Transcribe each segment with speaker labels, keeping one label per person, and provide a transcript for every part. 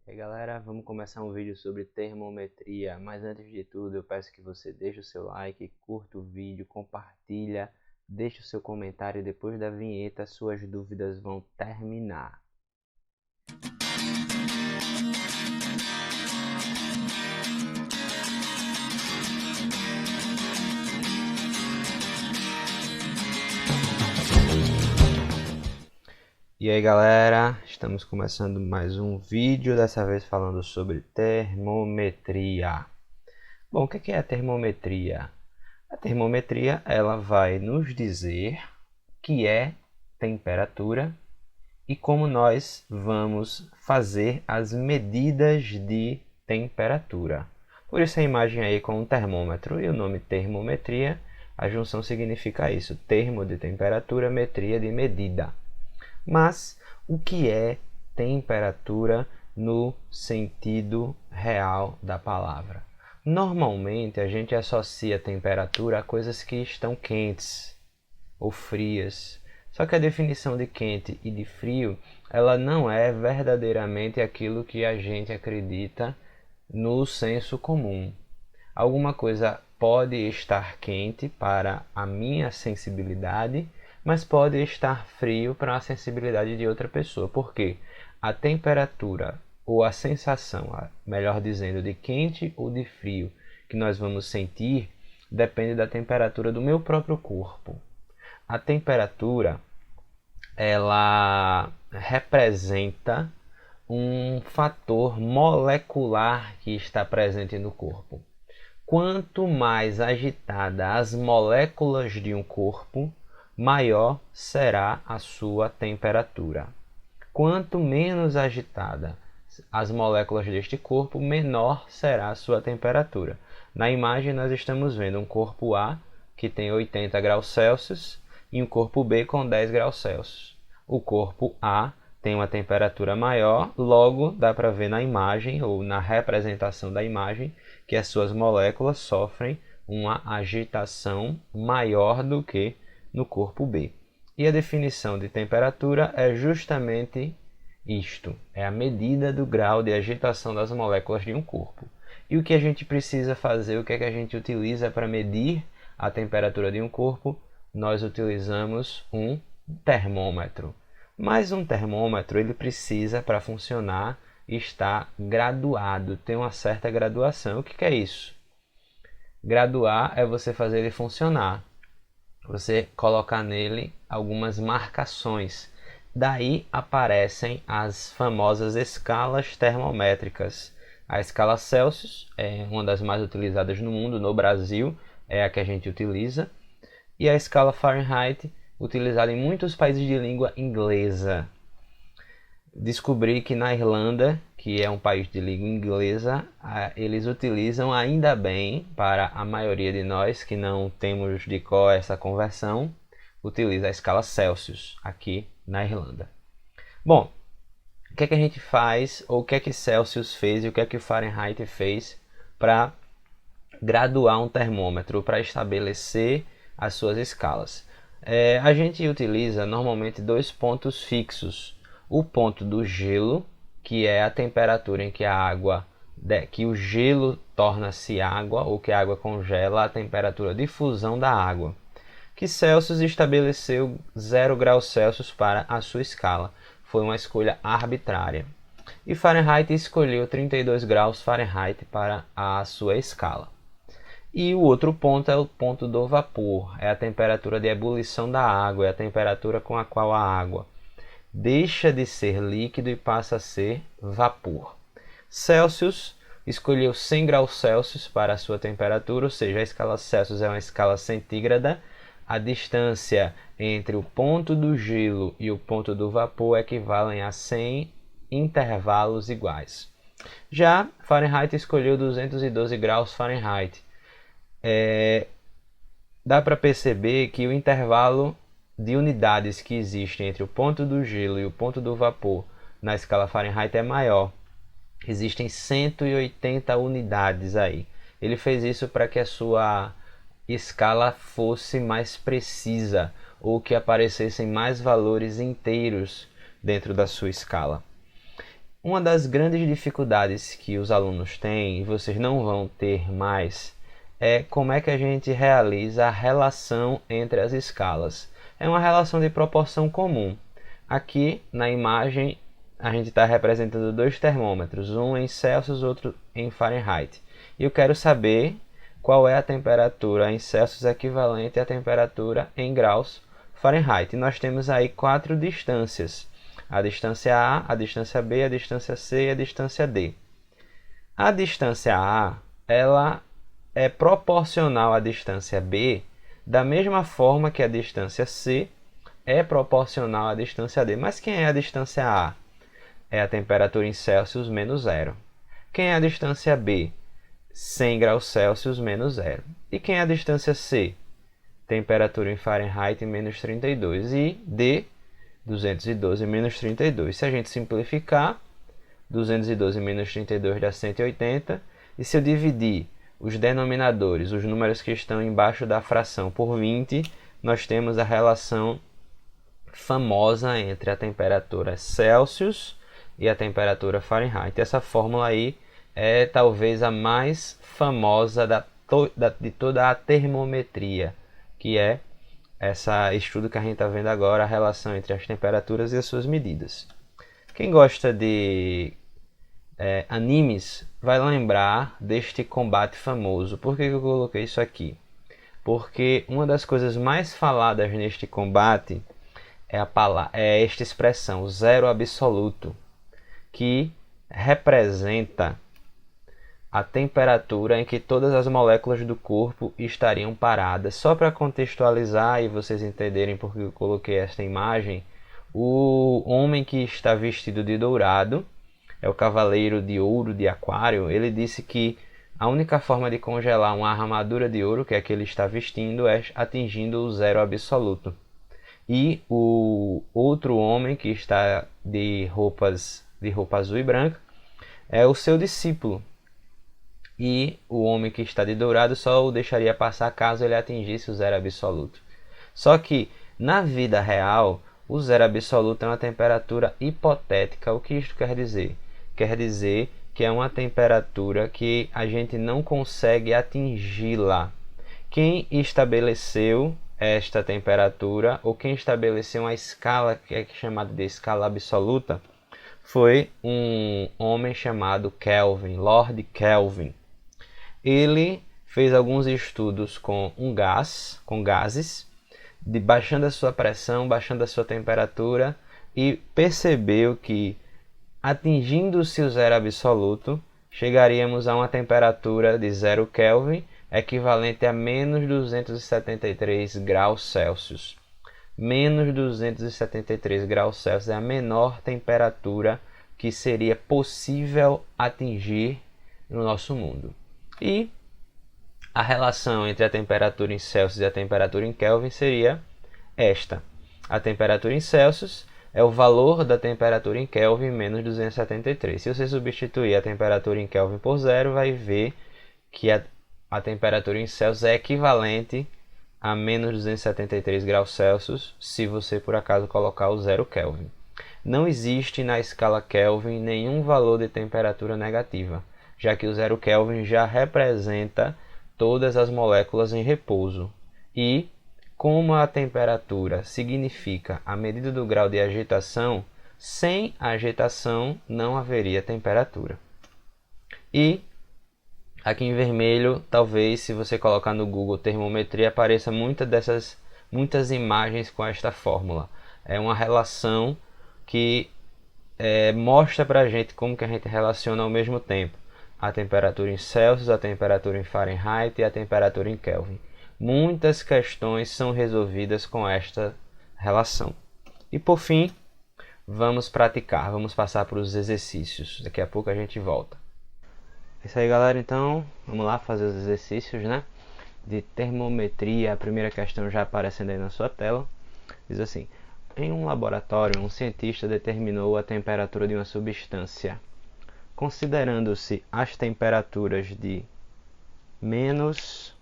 Speaker 1: E aí galera, vamos começar um vídeo sobre termometria, mas antes de tudo eu peço que você deixe o seu like, curta o vídeo, compartilha, deixe o seu comentário e depois da vinheta suas dúvidas vão terminar. E aí galera, estamos começando mais um vídeo, dessa vez falando sobre termometria. Bom, o que é a termometria? A termometria ela vai nos dizer o que é temperatura e como nós vamos fazer as medidas de temperatura. Por isso a imagem aí com um termômetro e o nome termometria, a junção significa isso, termo de temperatura, metria de medida. Mas o que é temperatura no sentido real da palavra? Normalmente a gente associa temperatura a coisas que estão quentes ou frias. Só que a definição de quente e de frio, ela não é verdadeiramente aquilo que a gente acredita no senso comum. Alguma coisa pode estar quente para a minha sensibilidade, mas pode estar frio para a sensibilidade de outra pessoa. Por quê? A temperatura ou a sensação, melhor dizendo, de quente ou de frio que nós vamos sentir depende da temperatura do meu próprio corpo. A temperatura, ela representa um fator molecular que está presente no corpo. Quanto mais agitada as moléculas de um corpo, maior será a sua temperatura. Quanto menos agitada as moléculas deste corpo, menor será a sua temperatura. Na imagem nós estamos vendo um corpo A que tem 80 graus Celsius e um corpo B com 10 graus Celsius. O corpo A tem uma temperatura maior, logo dá para ver na imagem ou na representação da imagem que as suas moléculas sofrem uma agitação maior do que no corpo B. E a definição de temperatura é justamente isto, é a medida do grau de agitação das moléculas de um corpo. E o que a gente precisa fazer, o que é que a gente utiliza para medir a temperatura de um corpo? Nós utilizamos um termômetro. Mas um termômetro, ele precisa, para funcionar, estar graduado, tem uma certa graduação. O que é isso? Graduar é você fazer ele funcionar. Você colocar nele algumas marcações. Daí aparecem as famosas escalas termométricas. A escala Celsius é uma das mais utilizadas no mundo, no Brasil é a que a gente utiliza. E a escala Fahrenheit, utilizada em muitos países de língua inglesa. Descobri que na Irlanda, que é um país de língua inglesa, eles utilizam, ainda bem, para a maioria de nós que não temos de cor essa conversão, utiliza a escala Celsius aqui na Irlanda. Bom, o que é que a gente faz, ou o que é que Celsius fez e o que é que Fahrenheit fez para graduar um termômetro, para estabelecer as suas escalas? A gente utiliza normalmente dois pontos fixos. O ponto do gelo, que é a temperatura em que a água, que o gelo torna-se água ou que a água congela, a temperatura de fusão da água, que Celsius estabeleceu 0 graus Celsius para a sua escala. Foi uma escolha arbitrária. E Fahrenheit escolheu 32 graus Fahrenheit para a sua escala. E o outro ponto é o ponto do vapor, é a temperatura de ebulição da água, é a temperatura com a qual a água deixa de ser líquido e passa a ser vapor. Celsius escolheu 100 graus Celsius para a sua temperatura, ou seja, a escala Celsius é uma escala centígrada. A distância entre o ponto do gelo e o ponto do vapor equivalem a 100 intervalos iguais. Já Fahrenheit escolheu 212 graus Fahrenheit. Dá para perceber que o intervalo de unidades que existe entre o ponto do gelo e o ponto do vapor na escala Fahrenheit é maior. Existem 180 unidades aí. Ele fez isso para que a sua escala fosse mais precisa ou que aparecessem mais valores inteiros dentro da sua escala. Uma das grandes dificuldades que os alunos têm, e vocês não vão ter mais, é como é que a gente realiza a relação entre as escalas. É uma relação de proporção comum. Aqui na imagem a gente está representando dois termômetros, um em Celsius, outro em Fahrenheit. E eu quero saber qual é a temperatura em Celsius equivalente à temperatura em graus Fahrenheit. E nós temos aí 4 distâncias: a distância A, a distância B, a distância C e a distância D. A distância A, ela é proporcional à distância B, da mesma forma que a distância C é proporcional à distância D. Mas quem é a distância A? É a temperatura em Celsius menos zero. Quem é a distância B? 100 graus Celsius menos zero. E quem é a distância C? Temperatura em Fahrenheit menos 32. E D, 212 menos 32. Se a gente simplificar, 212 menos 32 dá 180. E se eu dividir os denominadores, os números que estão embaixo da fração, por 20, nós temos a relação famosa entre a temperatura Celsius e a temperatura Fahrenheit. Essa fórmula aí é talvez a mais famosa de toda a termometria, que é esse estudo que a gente está vendo agora, a relação entre as temperaturas e as suas medidas. Quem gosta de animes vai lembrar deste combate famoso. Por que eu coloquei isso aqui? Porque uma das coisas mais faladas neste combate é esta expressão, zero absoluto, que representa a temperatura em que todas as moléculas do corpo estariam paradas. Só para contextualizar e vocês entenderem por que eu coloquei esta imagem, o homem que está vestido de dourado é o cavaleiro de ouro de Aquário. Ele disse que a única forma de congelar uma armadura de ouro, que é a que ele está vestindo, é atingindo o zero absoluto. E o outro homem que está de roupa azul e branca é o seu discípulo. E o homem que está de dourado só o deixaria passar caso ele atingisse o zero absoluto. Só que na vida real, o zero absoluto é uma temperatura hipotética. O que isto quer dizer? Quer dizer que é uma temperatura que a gente não consegue atingi-la. Quem estabeleceu esta temperatura, ou quem estabeleceu uma escala que é chamada de escala absoluta, foi um homem chamado Kelvin, Lord Kelvin. Ele fez alguns estudos com gases, baixando a sua pressão, baixando a sua temperatura, e percebeu que, atingindo-se o zero absoluto, chegaríamos a uma temperatura de 0 Kelvin, equivalente a menos 273 graus Celsius. Menos 273 graus Celsius é a menor temperatura que seria possível atingir no nosso mundo. E a relação entre a temperatura em Celsius e a temperatura em Kelvin seria esta. A temperatura em Celsius é o valor da temperatura em Kelvin menos 273. Se você substituir a temperatura em Kelvin por zero, vai ver que a temperatura em Celsius é equivalente a menos 273 graus Celsius, se você por acaso colocar o zero Kelvin. Não existe na escala Kelvin nenhum valor de temperatura negativa, já que o zero Kelvin já representa todas as moléculas em repouso. E, como a temperatura significa a medida do grau de agitação, sem agitação não haveria temperatura. E aqui em vermelho, talvez se você colocar no Google termometria, apareça muitas imagens com esta fórmula. É uma relação que mostra para a gente como que a gente relaciona ao mesmo tempo a temperatura em Celsius, a temperatura em Fahrenheit e a temperatura em Kelvin. Muitas questões são resolvidas com esta relação. E por fim, vamos praticar, vamos passar para os exercícios. Daqui a pouco a gente volta. É isso aí, galera. Então, vamos lá fazer os exercícios, né? De termometria. A primeira questão já aparecendo aí na sua tela. Diz assim: em um laboratório, um cientista determinou a temperatura de uma substância, considerando-se as temperaturas de menos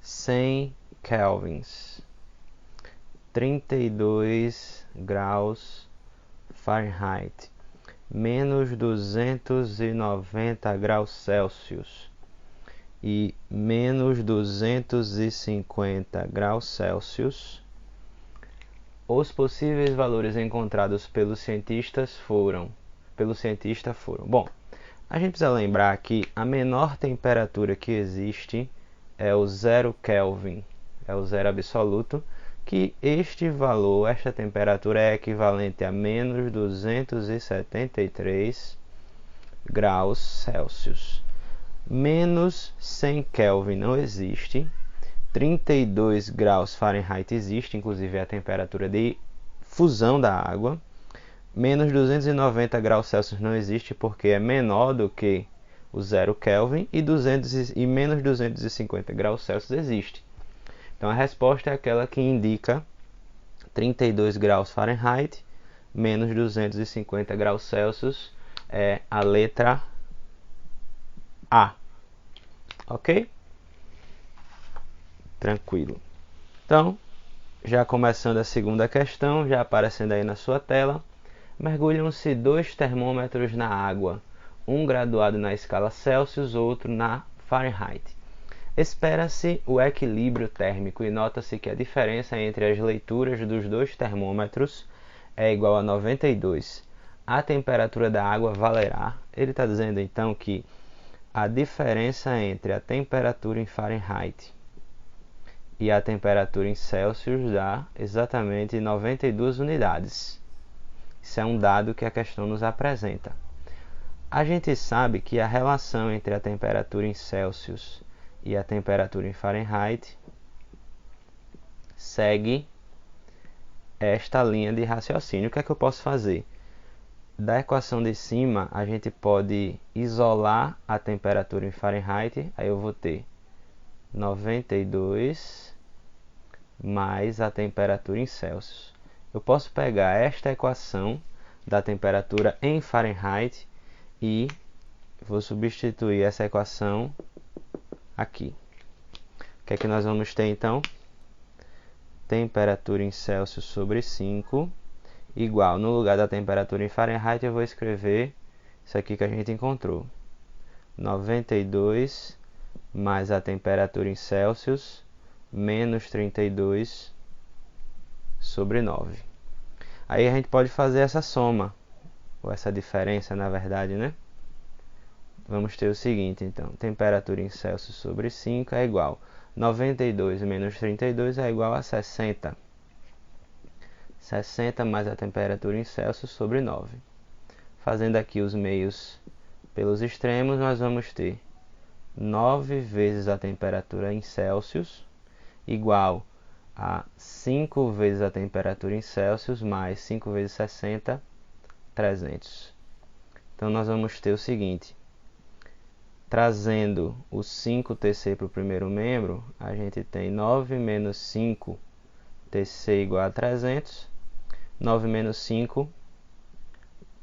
Speaker 1: 100 kelvins, 32 graus Fahrenheit, menos 290 graus Celsius e menos 250 graus Celsius, os possíveis valores encontrados pelos cientistas foram... Bom, a gente precisa lembrar que a menor temperatura que existe é o 0 Kelvin, é o zero absoluto, que este valor, esta temperatura é equivalente a menos 273 graus Celsius. Menos 100 Kelvin não existe. 32 graus Fahrenheit existe, inclusive é a temperatura de fusão da água. Menos 290 graus Celsius não existe porque é menor do que o 0 Kelvin, e menos 250 graus Celsius existe. Então a resposta é aquela que indica 32 graus Fahrenheit, menos 250 graus Celsius, é a letra A. Ok? Tranquilo. Então, já começando a segunda questão, já aparecendo aí na sua tela. Mergulham-se 2 termômetros na água, um graduado na escala Celsius, outro na Fahrenheit. Espera-se o equilíbrio térmico e nota-se que a diferença entre as leituras dos 2 termômetros é igual a 92. A temperatura da água valerá. Ele está dizendo então que a diferença entre a temperatura em Fahrenheit e a temperatura em Celsius dá exatamente 92 unidades. Isso é um dado que a questão nos apresenta. A gente sabe que a relação entre a temperatura em Celsius e a temperatura em Fahrenheit segue esta linha de raciocínio. O que é que eu posso fazer? Da equação de cima, a gente pode isolar a temperatura em Fahrenheit. Aí eu vou ter 92 mais a temperatura em Celsius. Eu posso pegar esta equação da temperatura em Fahrenheit e vou substituir essa equação aqui. O que é que nós vamos ter então? Temperatura em Celsius sobre 5 igual, no lugar da temperatura em Fahrenheit eu vou escrever isso aqui que a gente encontrou. 92 mais a temperatura em Celsius menos 32 sobre 9. Aí a gente pode fazer essa soma, ou essa diferença na verdade, né? Vamos ter o seguinte, então, temperatura em Celsius sobre 5 é igual 92 menos 32 é igual a 60. 60 mais a temperatura em Celsius sobre 9. Fazendo aqui os meios pelos extremos, nós vamos ter 9 vezes a temperatura em Celsius igual a 5 vezes a temperatura em Celsius mais 5 vezes 60, 300. Então nós vamos ter o seguinte: trazendo o 5Tc para o primeiro membro, a gente tem 9 menos 5Tc igual a 300. 9 menos 5,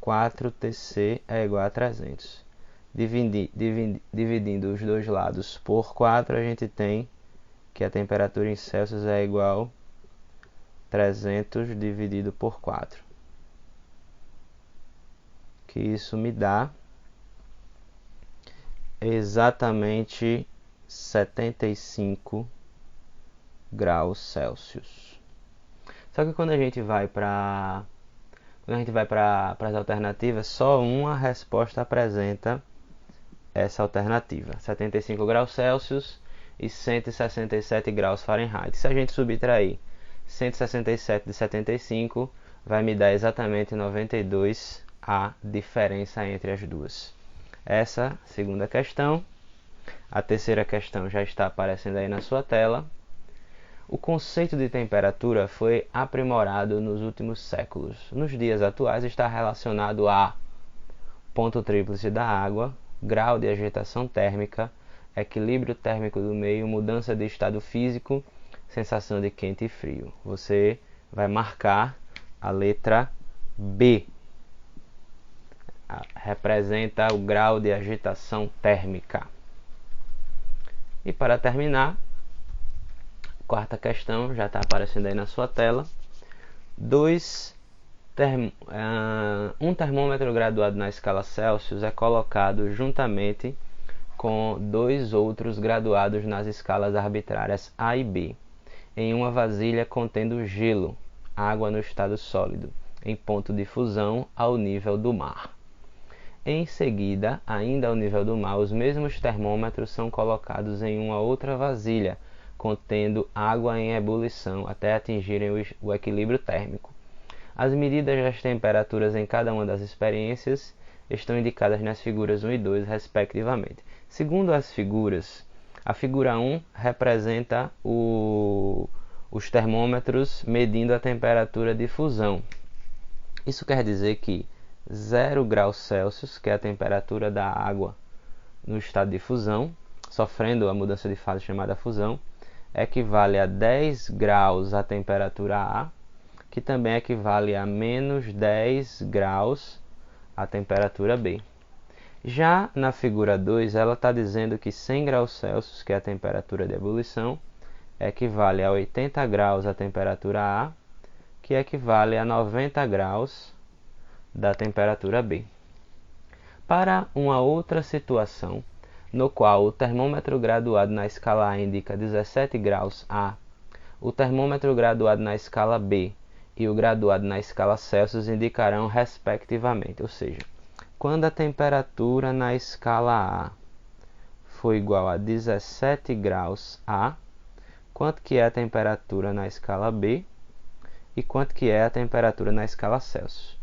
Speaker 1: 4Tc é igual a 300. Dividindo os dois lados por 4, a gente tem que a temperatura em Celsius é igual a 300 dividido por 4. Que isso me dá exatamente 75 graus Celsius. Só que quando a gente vai para as alternativas, só uma resposta apresenta essa alternativa: 75 graus Celsius e 167 graus Fahrenheit. Se a gente subtrair 167 de 75, vai me dar exatamente 92 a diferença entre as duas. Essa segunda questão. A terceira questão já está aparecendo aí na sua tela. O conceito de temperatura foi aprimorado nos últimos séculos. Nos dias atuais está relacionado a ponto tríplice da água, grau de agitação térmica, equilíbrio térmico do meio, mudança de estado físico, sensação de quente e frio. Você vai marcar a letra B. Representa o grau de agitação térmica. E para terminar, quarta questão já está aparecendo aí na sua tela. 2 Um termômetro graduado na escala Celsius é colocado juntamente com dois outros graduados nas escalas arbitrárias A e B, em uma vasilha contendo gelo, água no estado sólido, em ponto de fusão ao nível do mar. Em seguida, ainda ao nível do mar, os mesmos termômetros são colocados em uma outra vasilha, contendo água em ebulição até atingirem o equilíbrio térmico. As medidas das temperaturas em cada uma das experiências estão indicadas nas figuras 1 e 2, respectivamente. Segundo as figuras, a figura 1 representa os termômetros medindo a temperatura de fusão. Isso quer dizer que 0 graus Celsius, que é a temperatura da água no estado de fusão, sofrendo a mudança de fase chamada fusão, equivale a 10 graus a temperatura A, que também equivale a menos 10 graus a temperatura B. Já na figura 2, ela está dizendo que 100 graus Celsius, que é a temperatura de ebulição, equivale a 80 graus a temperatura A, que equivale a 90 graus da temperatura B. Para uma outra situação, no qual o termômetro graduado na escala A indica 17 graus A, o termômetro graduado na escala B e o graduado na escala Celsius indicarão respectivamente, ou seja, quando a temperatura na escala A for igual a 17 graus A, quanto que é a temperatura na escala B e quanto que é a temperatura na escala Celsius.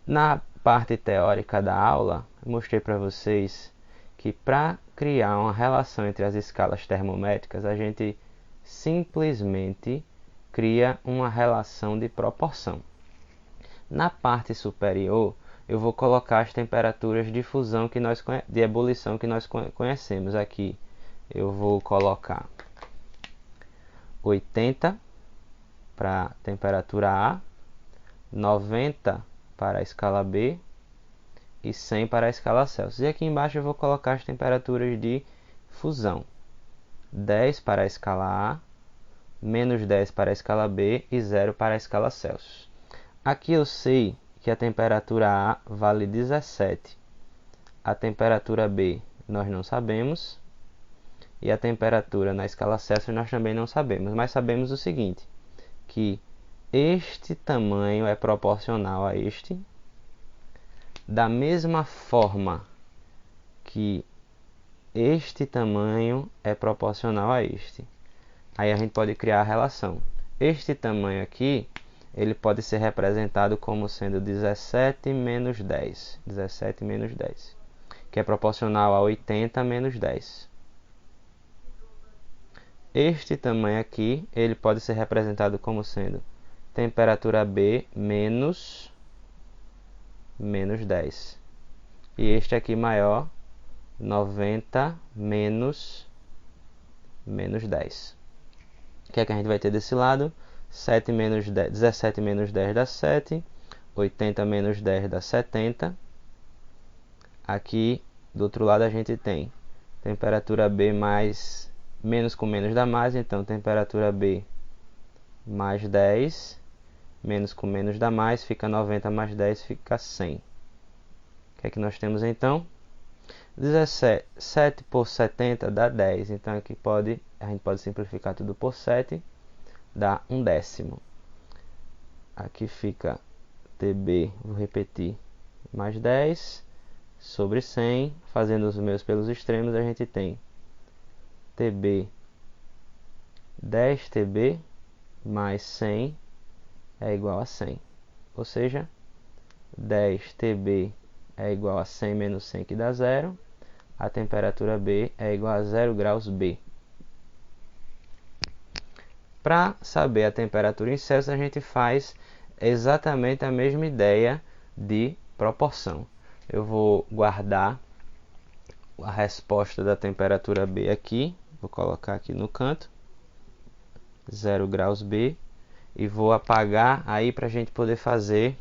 Speaker 1: Na parte teórica da aula, eu mostrei para vocês que para criar uma relação entre as escalas termométricas, a gente simplesmente cria uma relação de proporção. Na parte superior, eu vou colocar as temperaturas de fusão de ebulição que nós conhecemos aqui. Eu vou colocar 80 para a temperatura A, 90 para a escala B e 100 para a escala Celsius. E aqui embaixo eu vou colocar as temperaturas de fusão. 10 para a escala A, menos 10 para a escala B e 0 para a escala Celsius. Aqui eu sei que a temperatura A vale 17. A temperatura B nós não sabemos. E a temperatura na escala Celsius nós também não sabemos. Mas sabemos o seguinte, que este tamanho é proporcional a este. Da mesma forma que este tamanho é proporcional a este. Aí a gente pode criar a relação. Este tamanho aqui, ele pode ser representado como sendo 17 menos 10. 17 menos 10. Que é proporcional a 80 menos 10. Este tamanho aqui, ele pode ser representado como sendo temperatura B menos 10. E este aqui maior, 90 menos 10. O que é que a gente vai ter desse lado? 7 menos 10, 17 menos 10 dá 7. 80 menos 10 dá 70. Aqui, do outro lado, a gente tem temperatura B mais... Menos com menos dá mais, então temperatura B mais 10. Menos com menos dá mais, fica 90 mais 10, fica 100. O que é que nós temos então? 17 por 70 dá 10. Então aqui a gente pode simplificar tudo por 7. Dá 1/10. Aqui fica TB, vou repetir, mais 10 sobre 100. Fazendo os meus pelos extremos, a gente tem TB 10 TB mais 100 é igual a 100. Ou seja, 10 TB é igual a 100 menos 100, que dá 0. A temperatura B é igual a 0 graus B. Para saber a temperatura em Celsius, a gente faz exatamente a mesma ideia de proporção. Eu vou guardar a resposta da temperatura B aqui. Vou colocar aqui no canto. 0 graus B. E vou apagar aí para a gente poder fazer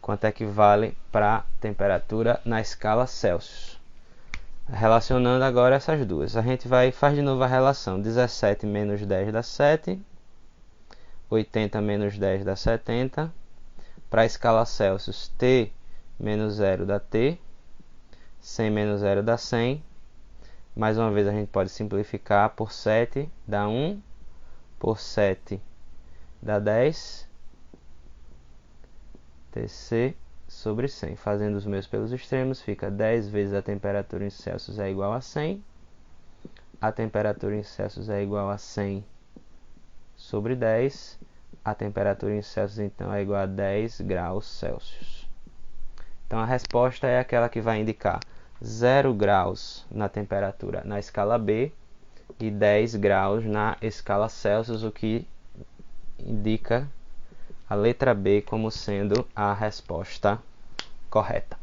Speaker 1: quanto é que vale para a temperatura na escala Celsius. Relacionando agora essas duas, a gente faz de novo a relação. 17 menos 10 dá 7. 80 menos 10 dá 70. Para a escala Celsius, T menos 0 dá T. 100 menos 0 dá 100. Mais uma vez a gente pode simplificar por 7 dá 1. Por 7 dá 10. Tc sobre 100. Fazendo os meus pelos extremos, fica 10 vezes a temperatura em Celsius é igual a 100. A temperatura em Celsius é igual a 100 sobre 10. A temperatura em Celsius, então, é igual a 10 graus Celsius. Então, a resposta é aquela que vai indicar 0 graus na temperatura na escala B e 10 graus na escala Celsius, o que indica a letra B como sendo a resposta correta.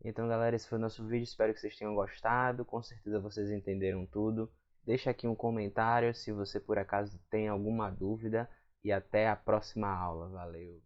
Speaker 1: Então, galera, esse foi o nosso vídeo. Espero que vocês tenham gostado. Com certeza vocês entenderam tudo. Deixa aqui um comentário se você por acaso tem alguma dúvida. E até a próxima aula. Valeu!